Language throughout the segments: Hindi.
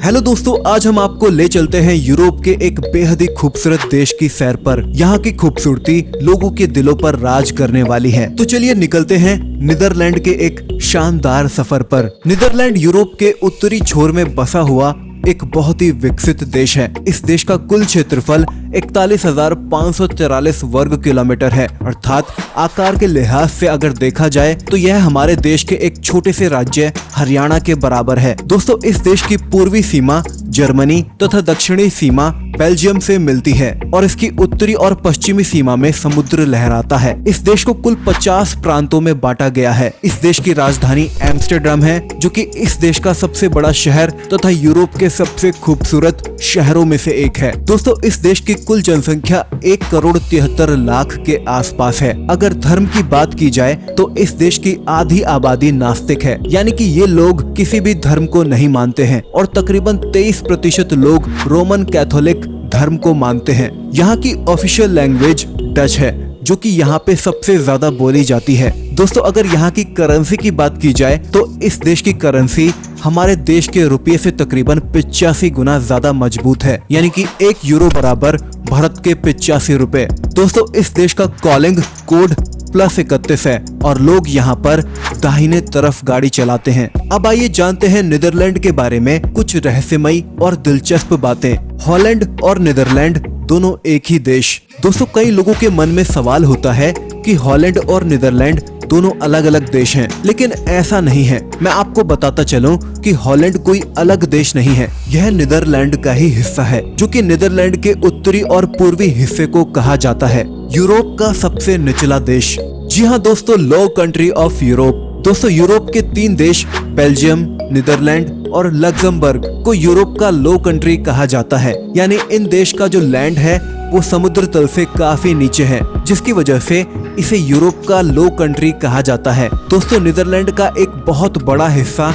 हेलो दोस्तों, आज हम आपको ले चलते हैं यूरोप के एक बेहद ही खूबसूरत देश की सैर पर। यहाँ की खूबसूरती लोगों के दिलों पर राज करने वाली है। तो चलिए निकलते हैं नीदरलैंड के एक शानदार सफर पर। नीदरलैंड यूरोप के उत्तरी छोर में बसा हुआ एक बहुत ही विकसित देश है। इस देश का कुल क्षेत्रफल 41,544 वर्ग किलोमीटर है, अर्थात आकार के लिहाज से अगर देखा जाए तो यह हमारे देश के एक छोटे से राज्य हरियाणा के बराबर है। दोस्तों, इस देश की पूर्वी सीमा जर्मनी तथा दक्षिणी सीमा बेल्जियम से मिलती है और इसकी उत्तरी और पश्चिमी सीमा में समुद्र लहराता है। इस देश को कुल 50 प्रांतों में बांटा गया है। इस देश की राजधानी एम्स्टर्डम है, जो कि इस देश का सबसे बड़ा शहर तथा यूरोप के सबसे खूबसूरत शहरों में से एक है। दोस्तों, इस देश की कुल जनसंख्या 1,73,00,000 के आसपास है। अगर धर्म की बात की जाए तो इस देश की आधी आबादी नास्तिक है, यानी कि ये लोग किसी भी धर्म को नहीं मानते हैं और तकरीबन 23% लोग रोमन कैथोलिक धर्म को मानते हैं। यहाँ की ऑफिशियल लैंग्वेज डच है, जो कि यहाँ पे सबसे ज्यादा बोली जाती है। दोस्तों, अगर यहाँ की करेंसी की बात की जाए तो इस देश की करेंसी हमारे देश के रुपये से तकरीबन 85 गुना ज्यादा मजबूत है, यानी कि 1 यूरो बराबर भारत के 85 रुपए। दोस्तों, इस देश का कॉलिंग कोड +31 है और लोग यहाँ पर दाहिने तरफ गाड़ी चलाते हैं। अब आइए जानते हैं नीदरलैंड के बारे में कुछ रहस्यमयी और दिलचस्प बातें। हॉलैंड और नीदरलैंड दोनों एक ही देश। दोस्तों, कई लोगों के मन में सवाल होता है कि हॉलैंड और नीदरलैंड दोनों अलग अलग देश हैं, लेकिन ऐसा नहीं है। मैं आपको बताता चलूं कि हॉलैंड कोई अलग देश नहीं है, यह नीदरलैंड का ही हिस्सा है, जो कि नीदरलैंड के उत्तरी और पूर्वी हिस्से को कहा जाता है। यूरोप का सबसे निचला देश। जी हाँ दोस्तों, लो कंट्री ऑफ यूरोप। दोस्तों, यूरोप के 3 देश बेल्जियम, नीदरलैंड और लग्जमबर्ग को यूरोप का लो कंट्री कहा जाता है, यानी इन देश का जो लैंड है वो समुद्र तल से काफी नीचे है, जिसकी वजह से इसे यूरोप का लो कंट्री कहा जाता है। दोस्तों, नीदरलैंड का एक बहुत बड़ा हिस्सा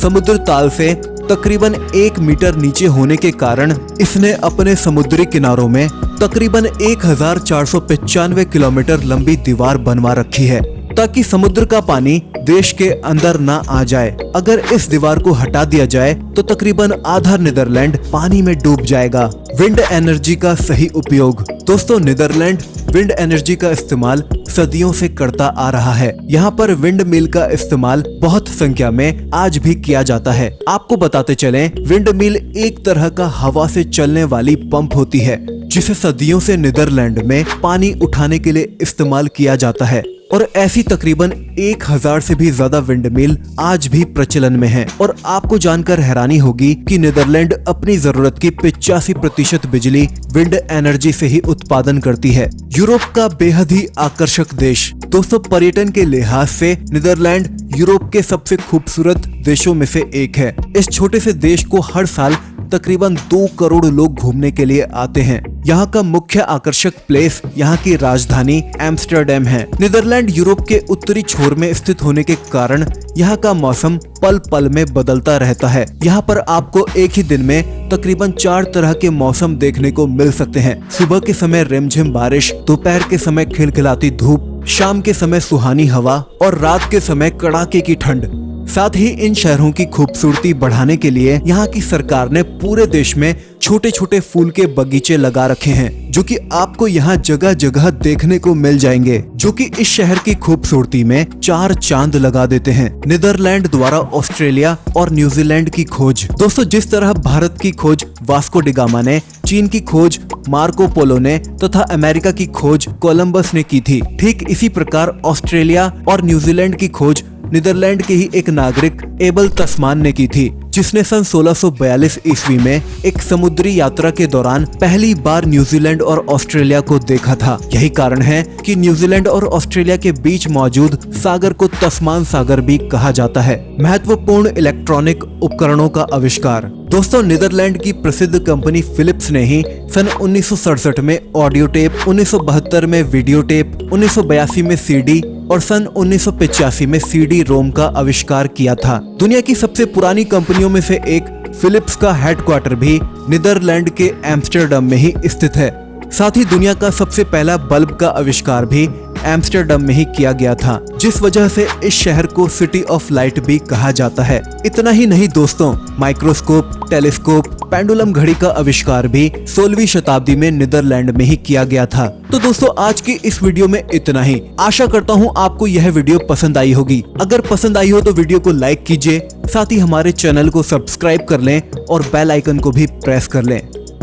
समुद्र ताल से तकरीबन 1 मीटर नीचे होने के कारण इसने अपने समुद्री किनारों में तकरीबन 1495 किलोमीटर लंबी दीवार बनवा रखी है, ताकि समुद्र का पानी देश के अंदर ना आ जाए। अगर इस दीवार को हटा दिया जाए तो तकरीबन आधा नीदरलैंड पानी में डूब जाएगा। विंड एनर्जी का सही उपयोग। दोस्तों, नीदरलैंड विंड एनर्जी का इस्तेमाल सदियों से करता आ रहा है। यहाँ पर विंड मिल का इस्तेमाल बहुत संख्या में आज भी किया जाता है। आपको बताते चलें, विंड मिल एक तरह का हवा से चलने वाली पंप होती है, जिसे सदियों से नीदरलैंड में पानी उठाने के लिए इस्तेमाल किया जाता है और ऐसी तकरीबन 1000 से भी ज्यादा विंड मिल आज भी प्रचलन में है। और आपको जानकर हैरानी होगी कि नीदरलैंड अपनी जरूरत की 85% बिजली विंड एनर्जी से ही उत्पादन करती है। यूरोप का बेहद ही आकर्षक देश। दोस्तों, पर्यटन के लिहाज से नीदरलैंड यूरोप के सबसे खूबसूरत देशों में से एक है। इस छोटे से देश को हर साल तकरीबन 2 करोड़ लोग घूमने के लिए आते हैं। यहाँ का मुख्य आकर्षक प्लेस यहाँ की राजधानी एम्स्टर्डम है। नीदरलैंड यूरोप के उत्तरी छोर में स्थित होने के कारण यहाँ का मौसम पल पल में बदलता रहता है। यहाँ पर आपको एक ही दिन में तकरीबन 4 तरह के मौसम देखने को मिल सकते हैं। सुबह के समय रिमझिम बारिश, दोपहर के समय खिलखिलाती धूप, शाम के समय सुहानी हवा और रात के समय कड़ाके की ठंड। साथ ही इन शहरों की खूबसूरती बढ़ाने के लिए यहाँ की सरकार ने पूरे देश में छोटे छोटे फूल के बगीचे लगा रखे हैं, जो कि आपको यहाँ जगह जगह देखने को मिल जाएंगे, जो कि इस शहर की खूबसूरती में 4 चांद लगा देते हैं। नीदरलैंड द्वारा ऑस्ट्रेलिया और न्यूजीलैंड की खोज। दोस्तों, जिस तरह भारत की खोज वास्को डी गामा ने, चीन की खोज मार्को पोलो ने तथा अमेरिका की खोज कोलंबस ने की थी, ठीक इसी प्रकार ऑस्ट्रेलिया और न्यूजीलैंड की खोज नीदरलैंड के ही एक नागरिक एबल तस्मान ने की थी, जिसने सन 1642 ईस्वी में एक समुद्री यात्रा के दौरान पहली बार न्यूजीलैंड और ऑस्ट्रेलिया को देखा था। यही कारण है कि न्यूजीलैंड और ऑस्ट्रेलिया के बीच मौजूद सागर को तस्मान सागर भी कहा जाता है। महत्वपूर्ण इलेक्ट्रॉनिक उपकरणों का आविष्कार। दोस्तों, नीदरलैंड की प्रसिद्ध कंपनी फिलिप्स ने ही सन 1967 में ऑडियो टेप, 1972 में वीडियो टेप, 1982 में सीडी और सन 1985 में सीडी रोम का आविष्कार किया था। दुनिया की सबसे पुरानी कंपनियों में से एक फिलिप्स का हेडक्वार्टर भी नीदरलैंड के एम्स्टर्डम में ही स्थित है। साथ ही दुनिया का सबसे पहला बल्ब का आविष्कार भी एम्स्टर्डम में ही किया गया था, जिस वजह से इस शहर को सिटी ऑफ लाइट भी कहा जाता है। इतना ही नहीं दोस्तों, माइक्रोस्कोप, टेलीस्कोप, पेंडुलम घड़ी का आविष्कार भी 16वीं शताब्दी में नीदरलैंड में ही किया गया था। तो दोस्तों आज की इस वीडियो में इतना ही। आशा करता हूँ आपको यह वीडियो पसंद आई होगी। अगर पसंद आई हो तो वीडियो को लाइक कीजिए, साथ ही हमारे चैनल को सब्सक्राइब कर लें और बेल आइकन को भी प्रेस कर लें।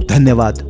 धन्यवाद।